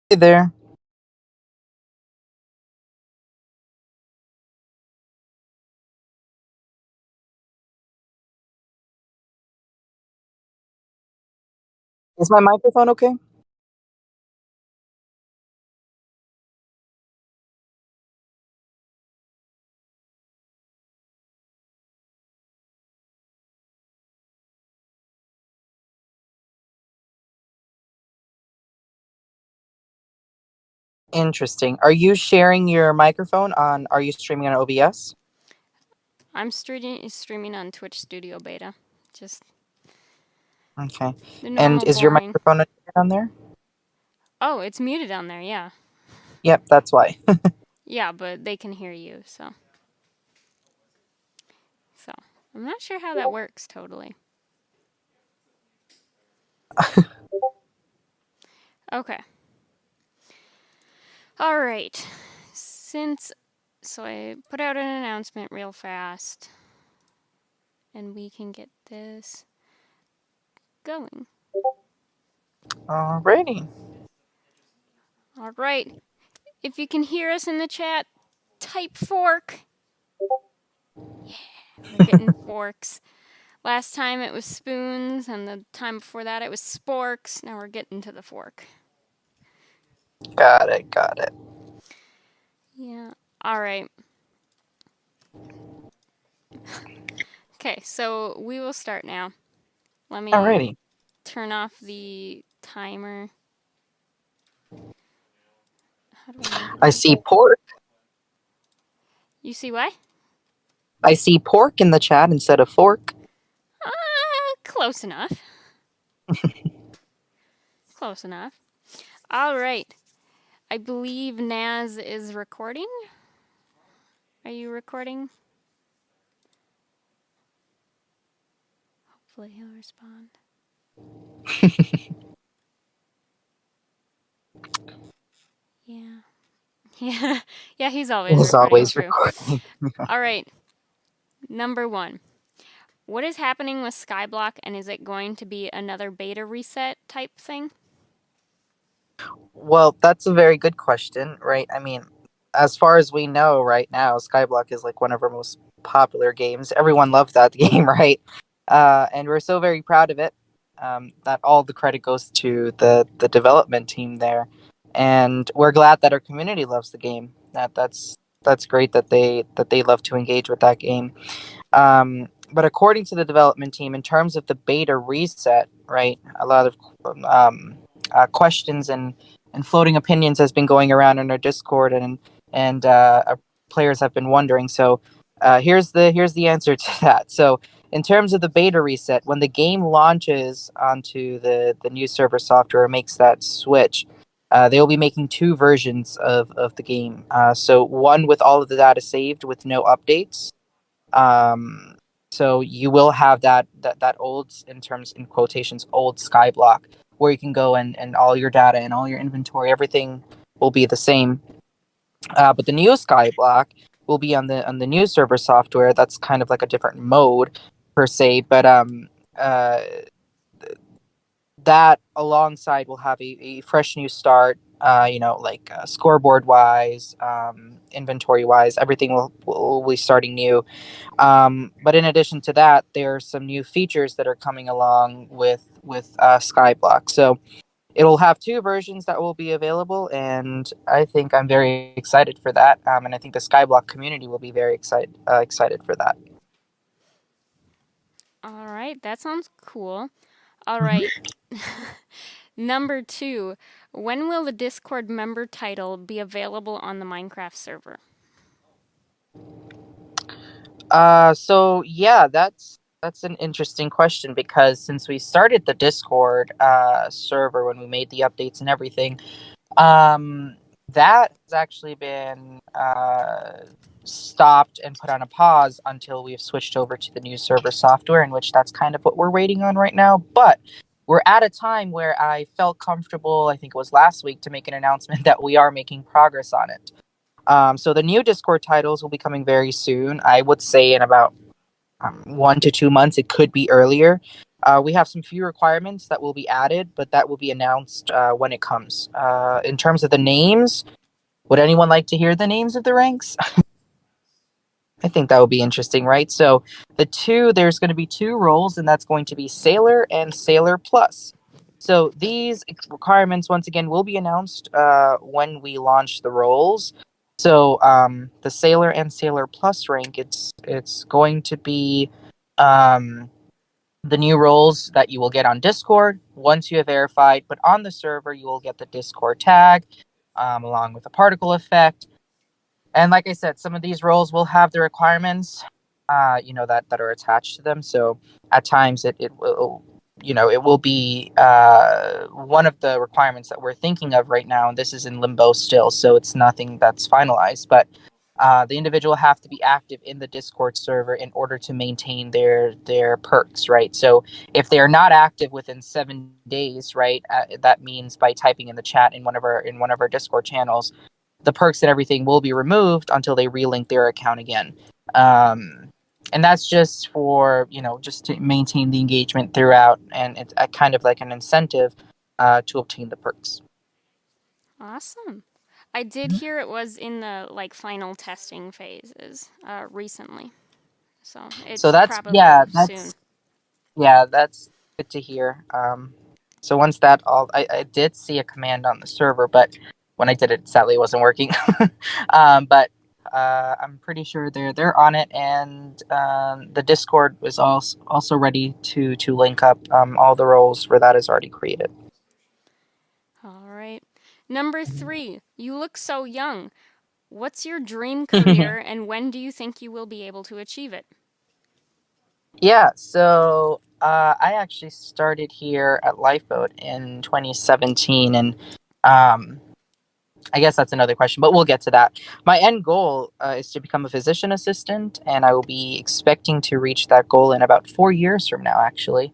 Hey there. Is my microphone okay? Interesting. Are you sharing your microphone on, are you streaming on OBS? I'm streaming on Twitch Studio Beta. Just Okay. the And normal is your boring. microphone on there? Oh, it's muted on there, yeah. Yep, that's why. Yeah, but they can hear you, so I'm not sure how that works totally. Okay. All right. So I put out an announcement real fast and we can get this going. Alrighty. All right. If you can hear us in the chat, type fork. Yeah, we're getting forks. Last time it was spoons, and the time before that it was sporks. Now we're getting to the fork. Got it, got it. Yeah. All right. Okay, so we will start now. Let me Alrighty. turn off the timer. How do I make I this? see pork. You see what? I see pork in the chat instead of fork. Close enough. Close enough. All right. I believe Naz is recording. Are you recording? Hopefully he'll respond. Yeah. Yeah. Yeah, he's always Is recording, always true. recording. All right. Number 1. What is happening with Skyblock, and is it going to be another beta reset type thing? Well, that's a very good question, right? I mean, as far as we know right now, Skyblock is like one of our most popular games. Everyone loved that game, right? And we're so very proud of it. That all the credit goes to the development team there, and we're glad that our community loves the game. That's great that they love to engage with that game. But according to the development team, in terms of the beta reset, right, a lot of um, questions and floating opinions has been going around in our Discord, and our players have been wondering. So here's the answer to that. So in terms of the beta reset, when the game launches onto the new server software, makes that switch. They will be making two versions of the game. So one with all of the data saved with no updates, um, so you will have that old, in terms, in quotations, old Skyblock, where you can go and all your data and all your inventory, everything will be the same. But the new Skyblock will be on the new server software. That's kind of like a different mode per se, but uh, that alongside will have a fresh new start. Like scoreboard wise, inventory wise, everything will be starting new. But in addition to that, there are some new features that are coming along with Skyblock. So it'll have two versions that will be available, and I think I'm very excited for that. And I think the Skyblock community will be very excited for that. All right, that sounds cool. All Mhm. right. Number 2, when will the Discord member title be available on the Minecraft server? So yeah, that's an interesting question, because since we started the Discord server when we made the updates and everything, Um, that has actually been stopped and put on a pause until we've switched over to the new server software, in which that's kind of what we're waiting on right now. But we're at a time where I felt comfortable, I think it was last week, to make an announcement that we are making progress on it. So the new Discord titles will be coming very soon. I would say in about 1 to 2 months. It could be earlier. We have some few requirements that will be added, but that will be announced when it comes. In terms of the names, would anyone like to hear the names of the ranks? I think that would be interesting, right? So there's going to be two roles, and that's going to be Sailor and Sailor Plus. So these requirements, once again, will be announced when we launch the roles. So the Sailor and Sailor Plus rank, it's going to be um, the new roles that you will get on Discord once you have verified, but on the server you will get the Discord tag along with a particle effect. And like I said, some of these roles will have the requirements, that are attached to them. So at times it will, it will be one of the requirements that we're thinking of right now. And this is in limbo still, so it's nothing that's finalized. But the individual have to be active in the Discord server in order to maintain their perks, right? So if they are not active within 7 days, right, that means by typing in the chat in one of our Discord channels, the perks and everything will be removed until they relink their account again. Um, and that's just for, just to maintain the engagement throughout, and it's a kind of like an incentive to obtain the perks. Awesome. I did hear it was in the like final testing phases recently, so So it's that's probably yeah, soon. that's good to hear. So once that all, I did see a command on the server, but when I did it, sadly, it wasn't working. But I'm pretty sure they're on it, and the Discord was also ready to link up. All the roles for that is already created. All right. Number 3, you look so young. What's your dream career and when do you think you will be able to achieve it? Yeah, so I actually started here at Lifeboat in 2017, and um, I guess that's another question, but we'll get to that. My end goal is to become a physician assistant, and I will be expecting to reach that goal in about 4 years from now, actually.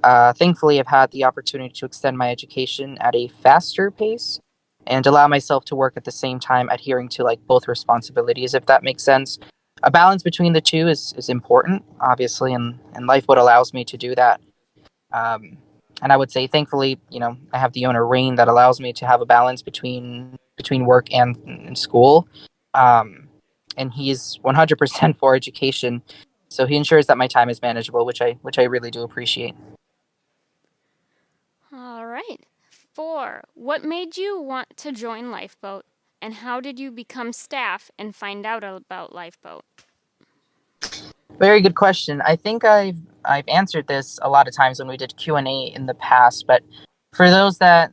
Thankfully, I've had the opportunity to extend my education at a faster pace and allow myself to work at the same time, adhering to like both responsibilities, if that makes sense. A balance between the two is important, obviously, and Lifeboat allows me to do that. Um, and I would say, thankfully, I have the owner Rain that allows me to have a balance between work and school. Um, and he's 100% for education, so he ensures that my time is manageable, which I really do appreciate. All right. 4, what made you want to join Lifeboat and how did you become staff and find out about Lifeboat? Very good question. I think I've answered this a lot of times when we did Q&A in the past, but for those that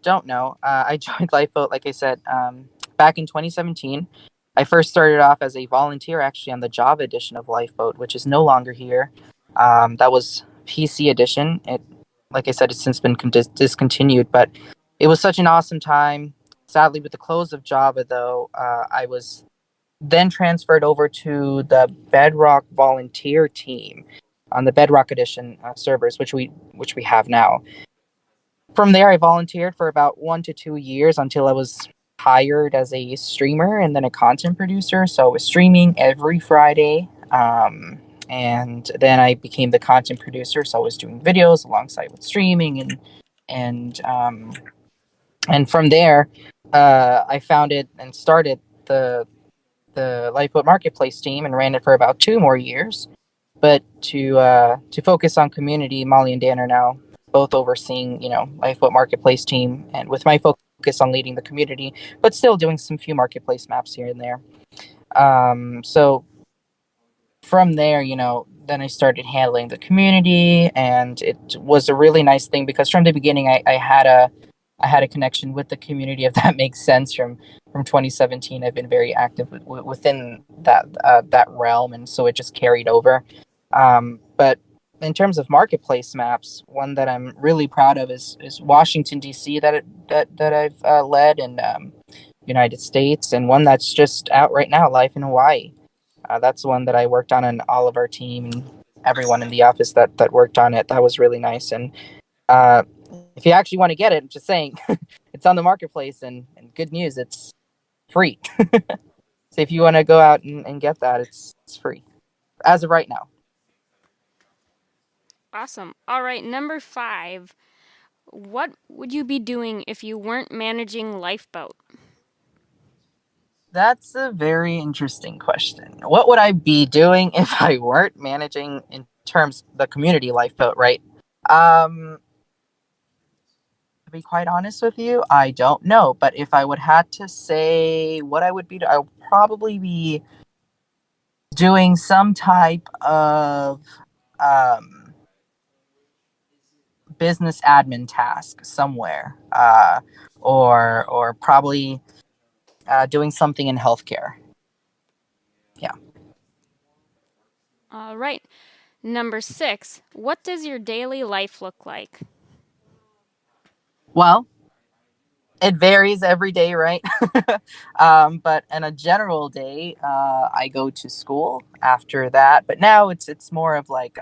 don't know, I joined Lifeboat, like I said, back in 2017. I first started off as a volunteer, actually, on the Java edition of Lifeboat, which is no longer here. That was PC edition. Like I said, it's since been discontinued, but it was such an awesome time. Sadly, with the close of Java, though, I was then transferred over to the Bedrock volunteer team on the Bedrock Edition servers, which we have now. From there, I volunteered for about 1 to 2 years until I was hired as a streamer and then a content producer. So I was streaming every Friday. And then I became the content producer. So I was doing videos alongside with streaming and from there, I founded and started the Lifeboat Marketplace team and ran it for about 2 more years. But to focus on community, Molly and Dan are now both overseeing, Lifeboat Marketplace team, and with my focus on leading the community, but still doing some few marketplace maps here and there. So from there, then I started handling the community, and it was a really nice thing because from the beginning, I had a connection with the community, if that makes sense. From 2017, I've been very active within that realm, and so it just carried over. But in terms of marketplace maps, one that I'm really proud of is Washington D.C. that I've led, and United States, and one that's just out right now, Life in Hawaii. That's one that I worked on, and all of our team and everyone in the office that worked on it. That was really nice. And uh, if you actually want to get it, I'm just saying, it's on the marketplace, and good news, it's free. So if you want to go out and get that, it's free as of right now. Awesome. All right, number 5. What would you be doing if you weren't managing Lifeboat? That's a very interesting question. What would I be doing if I weren't managing in terms the community lifeboat, right? To be quite honest with you, I don't know. But if I would have to say what I would be, I would probably be doing some type of um, business admin task somewhere, or probably doing something in healthcare. Yeah. All right. Number 6. What does your daily life look like? Well, it varies every day, right? But in a general day, I go to school after that. But now it's more of like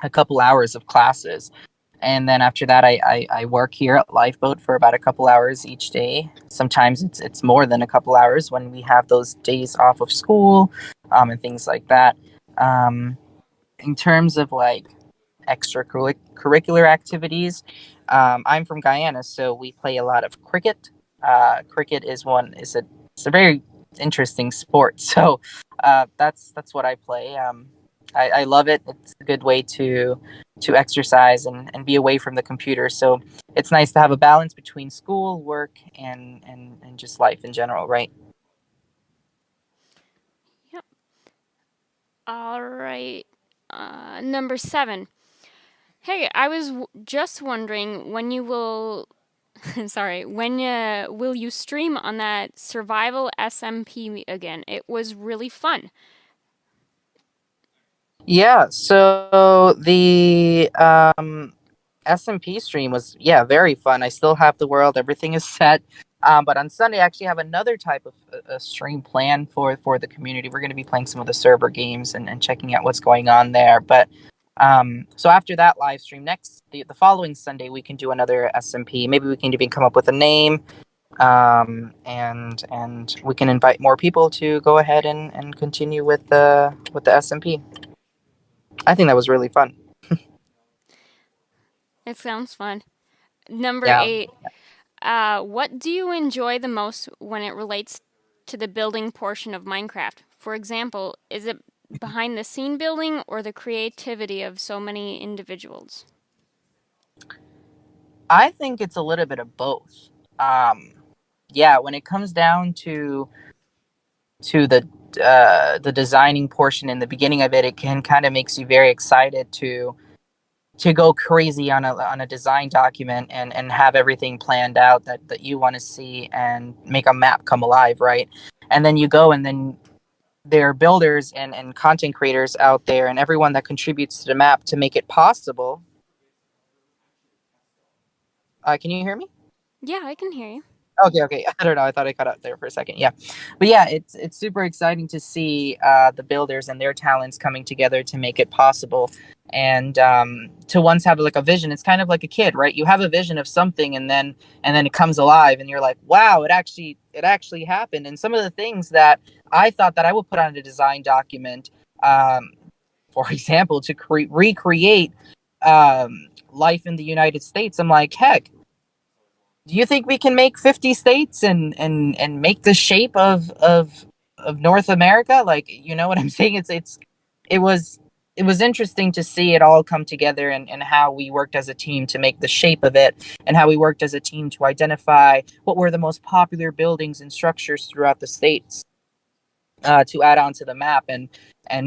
a couple hours of classes, and then after that, I work here at Lifeboat for about a couple hours each day. Sometimes it's more than a couple hours when we have those days off of school, and things like that. Um, in terms of like extracurricular activities, I'm from Guyana, so we play a lot of cricket. Cricket is a very interesting sport. So that's what I play. I love it. It's a good way to exercise and be away from the computer. So it's nice to have a balance between school, work, and just life in general, right? Yep. All right. Number 7. Hey, I was just wondering when you will. Sorry, when will you stream on that survival SMP again? It was really fun. Yeah. So the SMP stream was, yeah, very fun. I still have the world. Everything is set. But on Sunday, I actually have another type of a stream plan for the community. We're going to be playing some of the server games and checking out what's going on there. But so after that live stream, the following Sunday, we can do another SMP. Maybe we can even come up with a name, and we can invite more people to go ahead and continue with the SMP. I think that was really fun. It sounds fun. Number Yeah. 8. What do you enjoy the most when it relates to the building portion of Minecraft? For example, is it behind the scene building or the creativity of so many individuals? I think it's a little bit of both. Um, yeah, when it comes down to the designing portion in the beginning of it, it can kind of makes you very excited to go crazy on a design document and have everything planned out that you want to see and make a map come alive, right? And then you go and then there are builders and content creators out there and everyone that contributes to the map to make it possible. Can you hear me? Yeah, I can hear you. Okay, okay. I don't know. I thought I cut out there for a second. Yeah, but yeah, it's super exciting to see the builders and their talents coming together to make it possible, and to once have like a vision. It's kind of like a kid, right? You have a vision of something, and then it comes alive, and you're like, wow, it actually happened. And some of the things that I thought that I would put on a design document, for example, to recreate life in the United States, I'm like, heck, do you think we can make 50 states and make the shape of North America? Like, you know what I'm saying? It was it was interesting to see it all come together and how we worked as a team to make the shape of it and how we worked as a team to identify what were the most popular buildings and structures throughout the states, to add onto the map and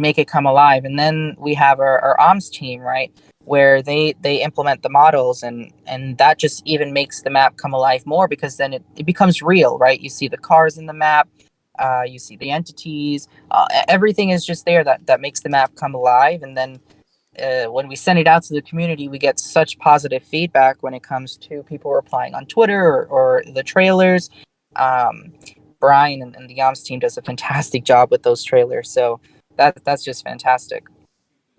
make it come alive. And then we have our OMS team, right, where they implement the models and that just even makes the map come alive more because then it becomes real, right? You see the cars in the map, you see the entities, everything is just there that makes the map come alive. And then when we send it out to the community, we get such positive feedback when it comes to people replying on Twitter or the trailers. Um, Brian and the Yams team does a fantastic job with those trailers, so that's just fantastic.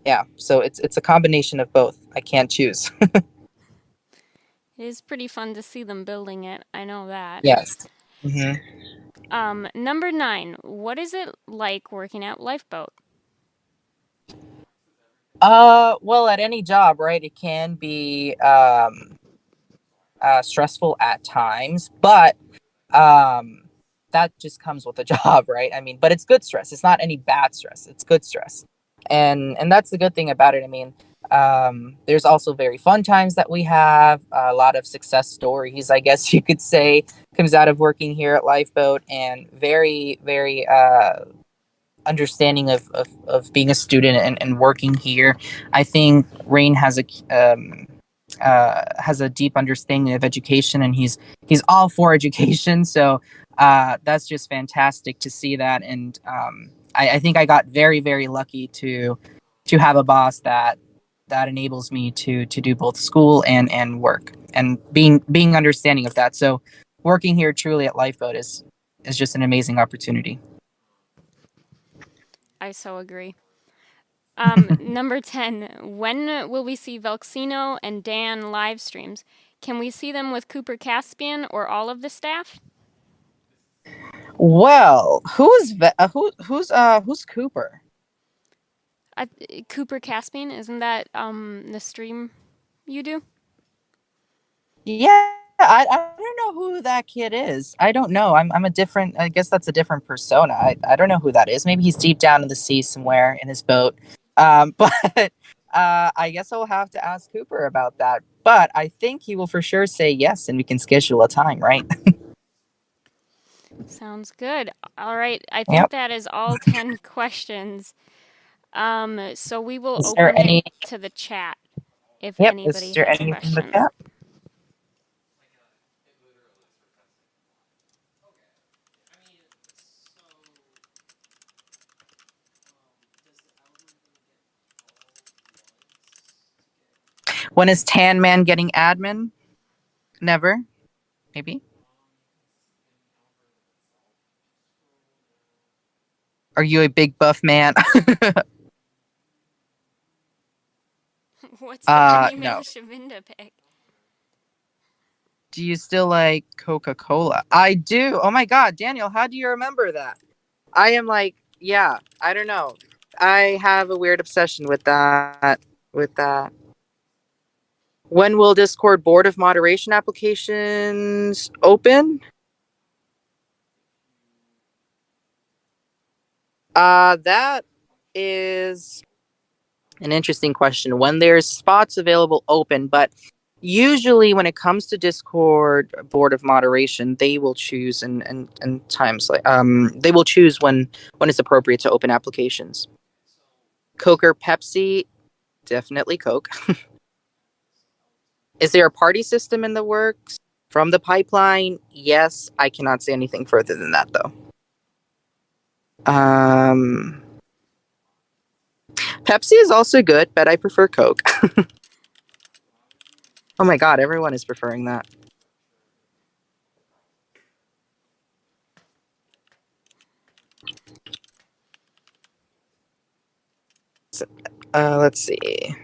Yeah, so it's a combination of both. I can't choose. It is pretty fun to see them building it. I know that. Yes. Hmm. Number 9. What is it like working at Lifeboat? Well, at any job, right? It can be stressful at times, but um that just comes with the job, right? I mean, but it's good stress. It's not any bad stress. It's good stress. And that's the good thing about it. I mean, there's also very fun times that we have, a lot of success stories, I guess you could say, comes out of working here at Lifeboat, and very understanding of being a student and working here. I think Rain has a deep understanding of education, and he's all for education. So that's just fantastic to see that. And I think I got very lucky to have a boss that enables me to do both school and work, and being understanding of that. So working here truly at Lifeboat is just an amazing opportunity. I so agree. Number 10. When will we see Velxino and Dan live streams? Can we see them with Cooper Caspian or all of the staff? Well, who's Cooper? Uh, Cooper Caspian, isn't that the stream you do? Yeah, I don't know who that kid is. I don't know. I'm a different. I guess that's a different persona. I don't know who that is. Maybe he's deep down in the sea somewhere in his boat. But I guess I'll have to ask Cooper about that. But I think he will for sure say yes, and we can schedule a time, right? Sounds good. All right. I think Yep. that is all 10 questions. So we will Is there open it any? to the chat if Yep. Is anybody there has any from the questions. chat? When is Tan Man getting admin? Never. Maybe. Are you a big buff man? What's the female No. Shavinda pick? Do you still like Coca-Cola? I do. Oh my God, Daniel, how do you remember that? I am like, yeah, I don't know. I have a weird obsession with that. With that. When will Discord Board of Moderation applications open? That is an interesting question. When there's spots available open, but usually when it comes to Discord Board of Moderation, they will choose and times like they will choose when it's appropriate to open applications. Coke or Pepsi? Definitely Coke. Is there a party system in the works from the pipeline? Yes, I cannot say anything further than that though. Um, Pepsi is also good, but I prefer Coke. Oh my God, everyone is preferring that. Let's see.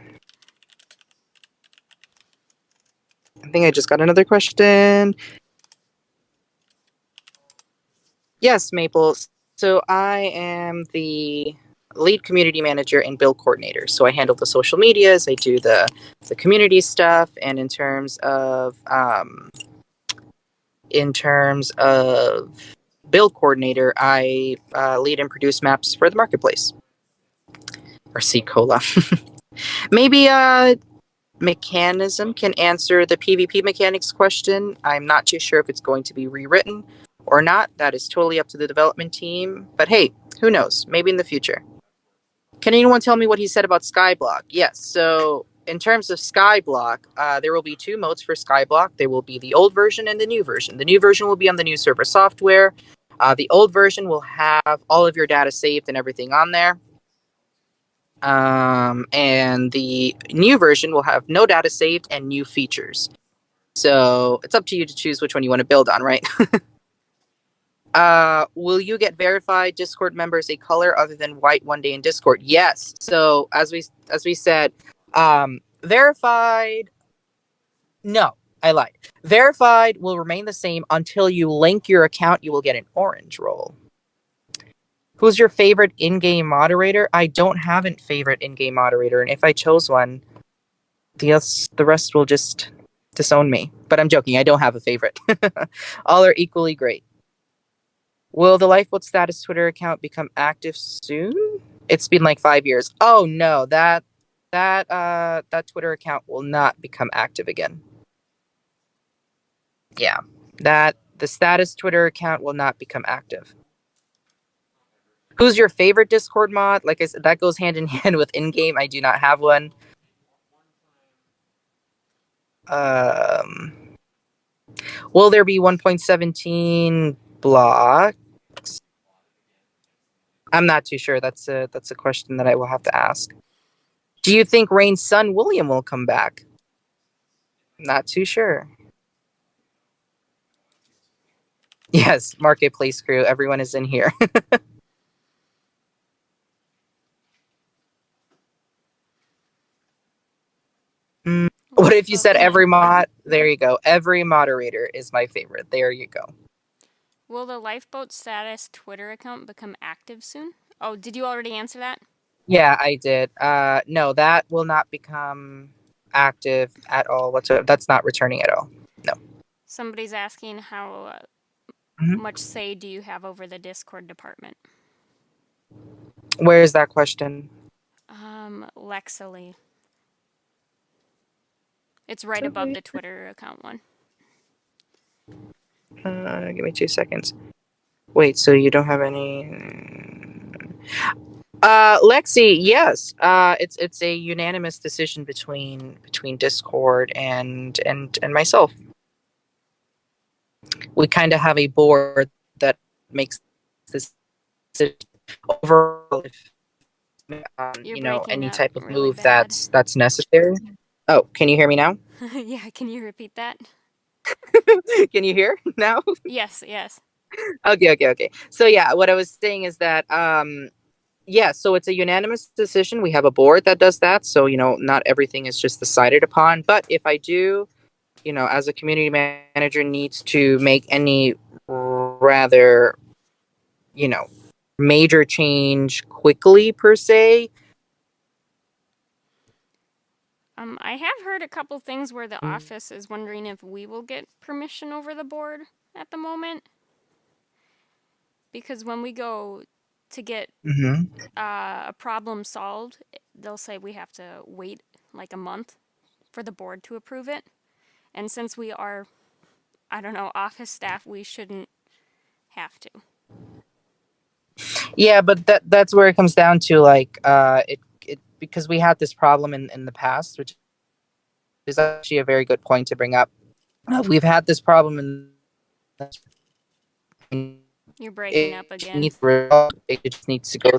I think I just got another question. Yes, Maple. So I am the lead community manager and build coordinator. So I handle the social medias, I do the community stuff, and in terms of build coordinator, I lead and produce maps for the marketplace. Or C Cola. Maybe Mechanism can answer the PvP mechanics question. I'm not too sure if it's going to be rewritten or not. That is totally up to the development team. But hey, who knows? Maybe in the future. Can anyone tell me what he said about Skyblock? Yes. So in terms of Skyblock, there will be two modes for Skyblock. There will be the old version and the new version. The new version will be on the new server software. The old version will have all of your data saved and everything on there. And the new version will have no data saved and new features. So it's up to you to choose which one you want to build on, right? Will you get verified Discord members a color other than white one day in Discord? Yes. So as we said, verified. No, I lied. Verified will remain the same until you link your account. You will get an orange roll. Who's your favorite in-game moderator? I don't have a favorite in-game moderator, and if I chose one, the rest will just disown me. But I'm joking. I don't have a favorite. All are equally great. Will the Lifeboat status Twitter account become active soon? It's been like 5 years. Oh no, that Twitter account will not become active again. Yeah, that the status Twitter account will not become active. Who's your favorite Discord mod? Like I said, that goes hand in hand with in-game. I do not have one. Um, will there be 1.17 blocks? I'm not too sure. That's a question that I will have to ask. Do you think Rain's son William will come back? Not too sure. Yes, Marketplace crew. Everyone is in here. What if you said every mod? There you go. Every moderator is my favorite. There you go. Will the Lifeboat status Twitter account become active soon? Oh, did you already answer that? Yeah, I did. No, that will not become active at all whatsoever. That's not returning at all. No. Somebody's asking how much say do you have over the Discord department? Where is that question? Lexily. It's right above the Twitter account one. Give me 2 seconds. Wait, so you don't have any? Lexi, yes. It's a unanimous decision between Discord and myself. We kind of have a board that makes this decision overall. Any type of really move bad. that's necessary. Oh, can you hear me now? Yeah, can you repeat that? Can you hear now? Yes. Okay. So yeah, what I was saying is that yeah, so it's a unanimous decision. We have a board that does that. So, not everything is just decided upon. But if I do, as a community manager needs to make any rather, major change quickly per se. I have heard a couple things where the office is wondering if we will get permission over the board at the moment. Because when we go to get a problem solved, they'll say we have to wait like a month for the board to approve it. And since we are, I don't know, office staff, we shouldn't have to. Yeah, but that's where it comes down to, like, it because we had this problem in the past, which is actually a very good point to bring up. We've had this problem You're breaking up again. It just needs to go.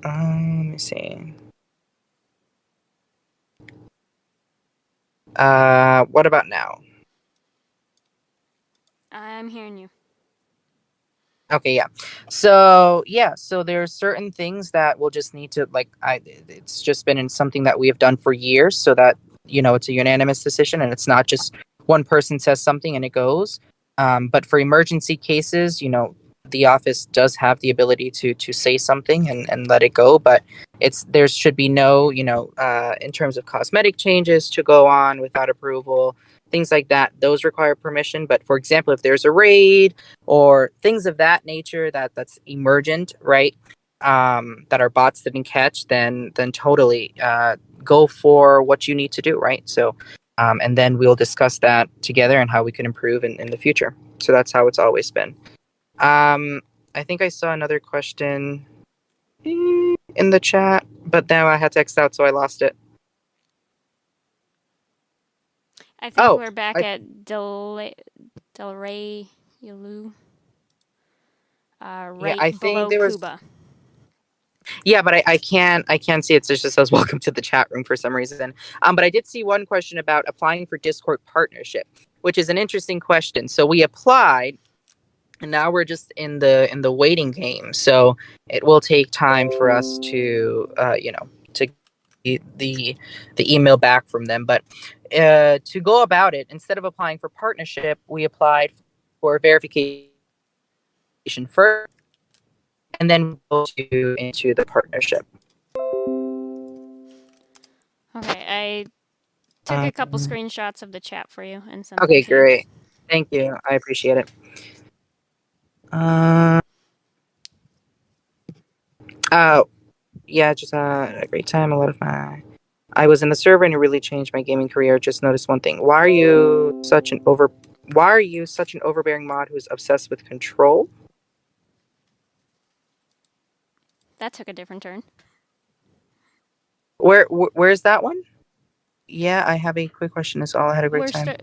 Let me see. What about now? I'm hearing you. Okay, yeah. So there's certain things that we'll just need to, like, it's just been in something that we have done for years, so that it's a unanimous decision and it's not just one person says something and it goes. But for emergency cases, the office does have the ability to say something and let it go, but there should be no, in terms of cosmetic changes to go on without approval, things like that. Those require permission. But for example, if there's a raid or things of that nature that's emergent, right? That our bots didn't catch, then totally go for what you need to do, right? So, and then we'll discuss that together and how we can improve in the future. So that's how it's always been. I think I saw another question in the chat, but now I had to X out, so I lost it. I think we're back at Del Rey Yalu. Right below Cuba. Yeah, but I can't see it. So it just says welcome to the chat room for some reason. But I did see one question about applying for Discord partnership, which is an interesting question. So we applied, and now we're just in the waiting game. So it will take time for us to to get the email back from them. But to go about it, instead of applying for partnership, we applied for verification first. and then we'll go into the partnership. Okay, I took a couple screenshots of the chat for you and sent them Okay, to you. great. Thank you. I appreciate it. Yeah, just a great time. A lot of my. I was in the server and it really changed my gaming career. Just noticed one thing. Why are you such an overbearing mod who's obsessed with control? That took a different turn. Where's that one? Yeah, I have a quick question. Is all I had a great time.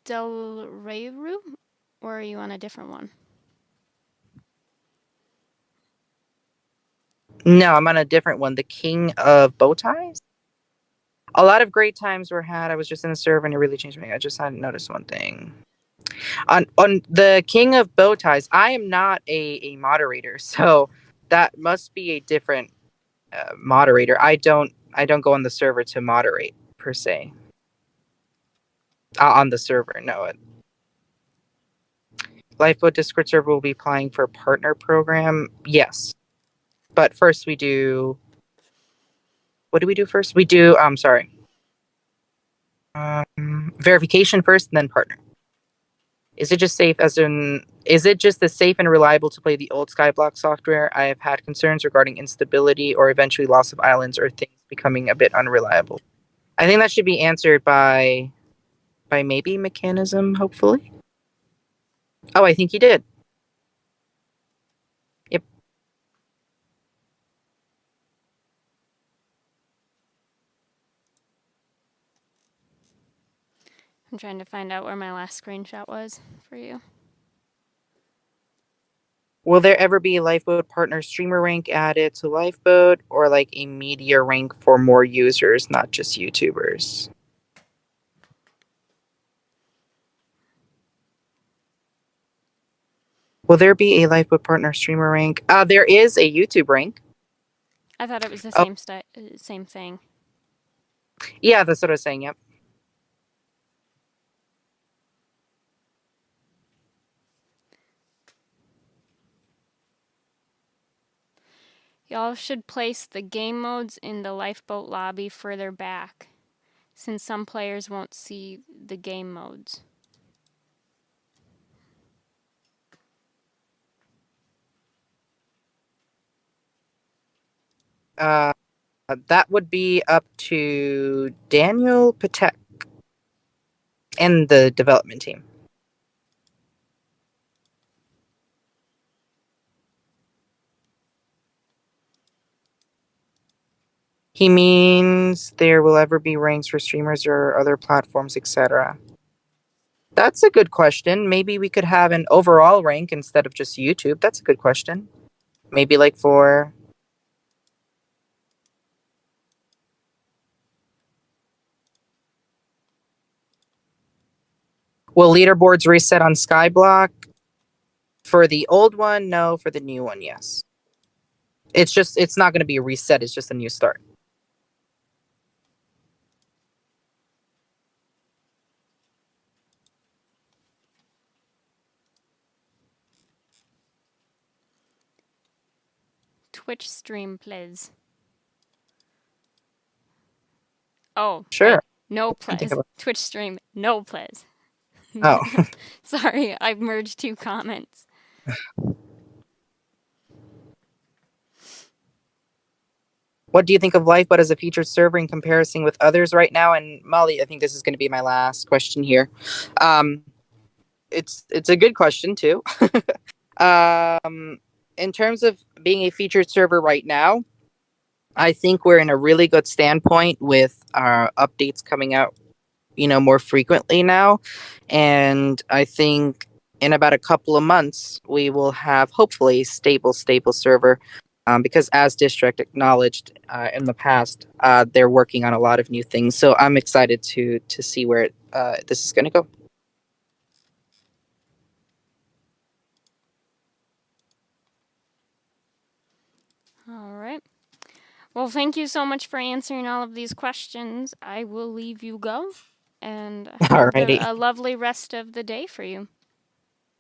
Del Reyru? Or are you on a different one? No, I'm on a different one. The King of Bowties. A lot of great times were had. I was just in the server and it really changed me. I just hadn't noticed one thing. On the King of Bowties, I am not a moderator, so that must be a different moderator. I don't go on the server to moderate per se. On the server, no. Lifeboat Discord server will be applying for a partner program. Yes, but first we do. What do we do first? We do. Sorry. Verification first, and then partner. Is it just safe as in? Is it just as safe and reliable to play the old Skyblock software? I have had concerns regarding instability or eventually loss of islands or things becoming a bit unreliable. I think that should be answered by maybe Mechanism, hopefully. Oh, I think he did. Yep. I'm trying to find out where my last screenshot was for you. Will there ever be a Lifeboat partner streamer rank added to Lifeboat or like a media rank for more users, not just YouTubers? Will there be a Lifeboat partner streamer rank? There is a YouTube rank. I thought it was the Oh, same thing. yeah, that's what I was saying. Yep. Y'all should place the game modes in the Lifeboat lobby further back, since some players won't see the game modes. That would be up to Daniel Patek and the development team. He means there will ever be ranks for streamers or other platforms, etc. That's a good question. Maybe we could have an overall rank instead of just YouTube. That's a good question. Maybe like for. Will leaderboards reset on Skyblock? For the old one, no. For the new one, yes. It's not going to be a reset. It's just a new start. Twitch stream, please. Oh, Sure. wait. No, please. Twitch stream, no, please. Oh. Sorry, I've merged two comments. What do you think of Lifeboat as a featured server in comparison with others right now? And Molly, I think this is going to be my last question here. It's a good question too. In terms of being a featured server right now, I think we're in a really good standpoint with our updates coming out, more frequently now. And I think in about a couple of months, we will have hopefully a stable server. Because as District acknowledged in the past, they're working on a lot of new things. So I'm excited to see where this is going to go. All right. Well, thank you so much for answering all of these questions. I will leave you go and have Alrighty. a lovely rest of the day for you.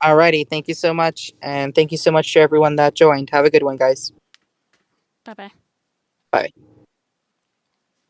Alrighty, thank you so much, and thank you so much to everyone that joined. Have a good one, guys. Bye bye. Bye.